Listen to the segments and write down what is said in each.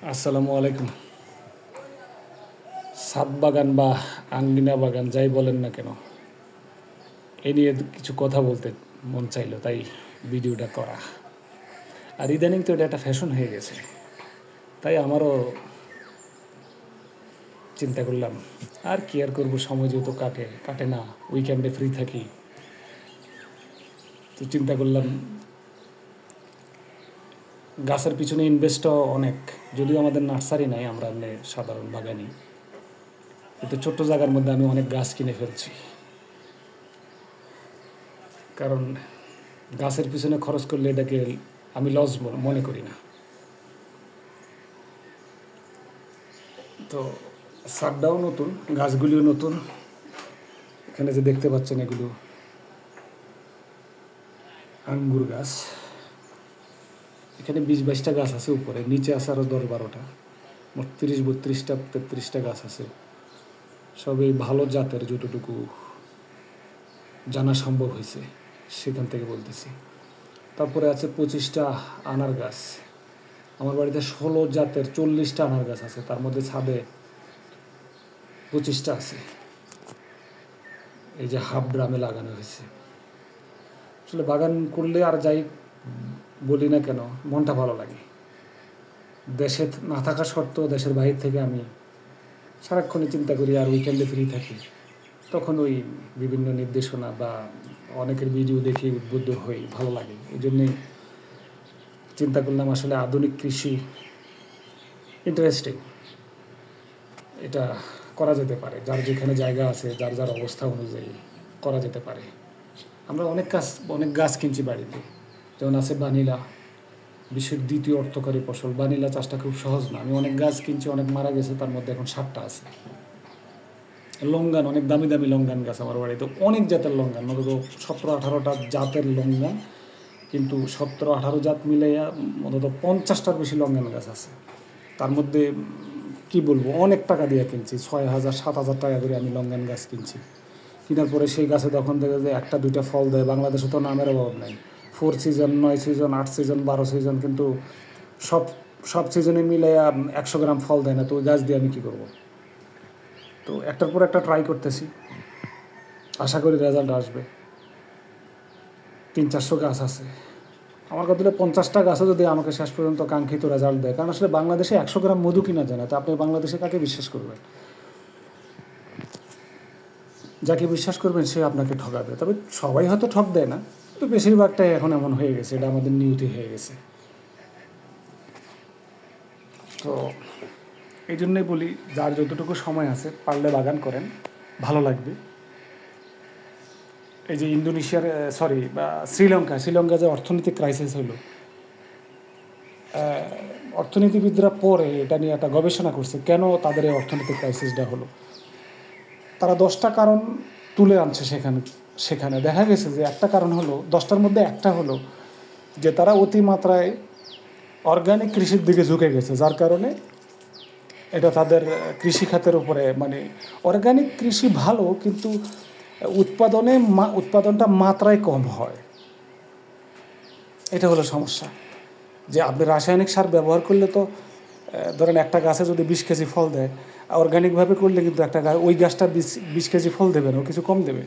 আসসালামু আলাইকুম। ছাদ বাগান বা আঙ্গিনা বাগান যাই বলেন না কেন, এ নিয়ে কিছু কথা বলতে মন চাইলো, তাই ভিডিওটা করা। আর ইদানিং তো এটা একটা ফ্যাশন হয়ে গেছে, তাই আমারও চিন্তা করলাম আর কি আর করবো, সময় যেহেতু কাটে কাটে না, উইকেন্ডে ফ্রি থাকি, তো চিন্তা করলাম গাছের পিছনে ইনভেস্টও অনেক। যদিও আমাদের নার্সারি নাই, আমরা এমনি সাধারণ বাগানি, কিন্তু ছোট্ট জায়গার মধ্যে আমি অনেক গাছ কিনে ফেলছি। কারণ গাছের পিছনে খরচ করলে এটাকে আমি লস মনে করি না। তো ছাদটাও নতুন, গাছগুলিও নতুন। এখানে যে দেখতে পাচ্ছেন এগুলো আঙ্গুর গাছ। এখানে 20-22টা গাছ আছে উপরে, নিচে আছে আরও 10-12টা, মোট 30-32টা 33টা গাছ আছে। সবই ভালো জাতের, যতটুকু জানা সম্ভব হয়েছে সেখান থেকে বলতেছি। তারপরে আছে 25টা আনার গাছ। আমার বাড়িতে 16 জাতের 40টা আনার গাছ আছে, তার মধ্যে ছাদে 25টা আছে। এই যে হাফ ড্রামে লাগানো হয়েছে। আসলে বাগান করলে আর যাই বলি না কেন, মনটা ভালো লাগে। দেশে না থাকা সত্ত্বেও দেশের বাইরে থেকে আমি সারাক্ষণই চিন্তা করি, আর উইকেন্ডে ফ্রি থাকি, তখন ওই বিভিন্ন নির্দেশনা বা অনেকের ভিডিও দেখে উদ্বুদ্ধ হই, ভালো লাগে। এই জন্যেই চিন্তা করলাম আসলে আধুনিক কৃষি ইন্টারেস্টিং, এটা করা যেতে পারে। যার যেখানে জায়গা আছে, যার যার অবস্থা অনুযায়ী করা যেতে পারে। আমরা অনেক গাছ কিনছি বাড়িতে, যেমন আছে বানিলা, বিশ্বের দ্বিতীয় অর্থকরী ফসল। বানিলা চাষটা খুব সহজ না। আমি অনেক গাছ কিনছি, অনেক মারা গেছে, তার মধ্যে এখন 7টা আছে। লঙ্গান, অনেক দামি দামি লঙ্গান গাছ আমার বাড়িতে, অনেক জাতের লঙ্গান, অন্তত 17-18টা জাতের লঙ্গান, কিন্তু 17-18 জাত মিলাইয়া অন্তত 50টার বেশি লঙ্গান গাছ আছে। তার মধ্যে কি বলবো, অনেক টাকা দিয়ে কিনছি, 6,000-7,000 টাকা করে আমি লঙ্গান গাছ কিনছি। কেনার পরে সেই গাছে তখন দেখে যে 1-2টা ফল দেয়। বাংলাদেশে তো নামের অভাব নাই, 4 সিজন, 9 সিজন, 8 সিজন, 12 সিজন, কিন্তু সব সব সিজনে মিলে 100 গ্রাম ফল দেয় না। তো ওই গাছ দিয়ে আমি কী করবো? তো একটার পর একটা ট্রাই করতেছি, আশা করি রেজাল্ট আসবে। 300-400 গাছ আছে আমার কাছে। 50টা গাছও যদি আমাকে শেষ পর্যন্ত কাঙ্ক্ষিত রেজাল্ট দেয়, কারণ আসলে বাংলাদেশে 100 গ্রাম মধু কিনা যায় না, তো আপনি বাংলাদেশে কাকে বিশ্বাস করবেন? যাকে বিশ্বাস করবেন সে আপনাকে ঠকাবে। তবে সবাই হয়তো ঠক দেয় না, তো বেশিরভাগটাই এখন এমন হয়ে গেছে, এটা আমাদের নিয়তি হয়ে গেছে। তো এই জন্যই বলি, যার যতটুকু সময় আছে পারলে বাগান করেন, ভালো লাগবে। এই যে ইন্দোনেশিয়ার, সরি, বা শ্রীলঙ্কা যে অর্থনৈতিক ক্রাইসিস হলো, অর্থনীতিবিদরা পরে এটা নিয়ে একটা গবেষণা করছে, কেন তাদের এই অর্থনৈতিক ক্রাইসিসটা হলো। তারা 10টা কারণ তুলে আনছে। সেখানে দেখা গেছে যে একটা কারণ হলো, 10টার মধ্যে একটা হলো যে তারা অতিমাত্রায় অর্গানিক কৃষির দিকে ঝুঁকে গেছে, যার কারণে এটা তাদের কৃষিখাতের উপরে, মানে অর্গানিক কৃষি ভালো, কিন্তু উৎপাদনটা মাত্রায় কম হয়। এটা হলো সমস্যা। যে আপনি রাসায়নিক সার ব্যবহার করলে তো, ধরেন একটা গাছে যদি 20 কেজি ফল দেয়, অর্গানিকভাবে করলে কিন্তু একটা ওই গাছটা 20 কেজি ফল দেবে না, ও কিছু কম দেবে।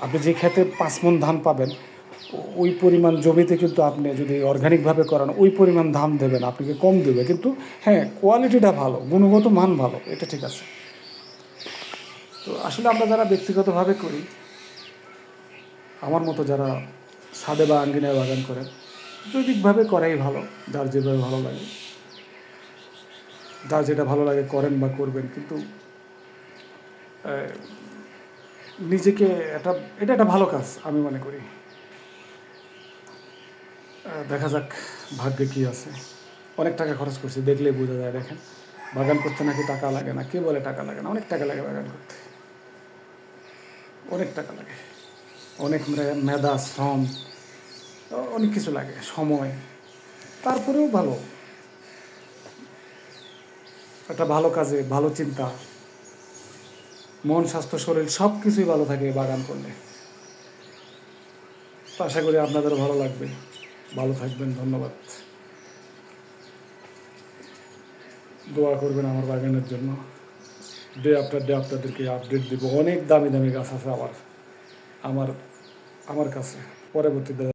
আপনি যে খেতে 5 মণ ধান পাবেন, ওই পরিমাণ জমিতে কিন্তু আপনি যদি অর্গানিকভাবে করান, ওই পরিমাণ ধান দেবেন, আপনাকে কম দেবে। কিন্তু হ্যাঁ, কোয়ালিটিটা ভালো, গুণগত মান ভালো, এটা ঠিক আছে। তো আসলে আমরা যারা ব্যক্তিগতভাবে করি, আমার মতো যারা ছাদে বা আঙ্গিনায় বাগান করেন, জৈবিকভাবে করাই ভালো। যার যেভাবে ভালো লাগে, যার যেটা ভালো লাগে করেন বা করবেন, কিন্তু নিজেকে এটা একটা ভালো কাজ আমি মনে করি। দেখা যাক ভাগ্যে কী আছে। অনেক টাকা খরচ করছি, দেখলেই বোঝা যায়। দেখেন, বাগান করতে নাকি টাকা লাগে না, কে বলে টাকা লাগে না? অনেক টাকা লাগে বাগান করতে, অনেক টাকা লাগে, অনেক মেধা, শ্রম, অনেক কিছু লাগে, সময়। তারপরেও ভালো, একটা ভালো কাজে, ভালো চিন্তা, মন, স্বাস্থ্য, শরীর সব কিছুই ভালো থাকে বাগান করলে। তো আশা করি আপনাদেরও ভালো লাগবে। ভালো থাকবেন, ধন্যবাদ। দোয়া করবেন আমার বাগানের জন্য। ডে আফটার ডে আপনাদেরকে আপডেট দেবো। অনেক দামি দামি গাছ আছে আমার আমার আমার কাছে। পরবর্তীতে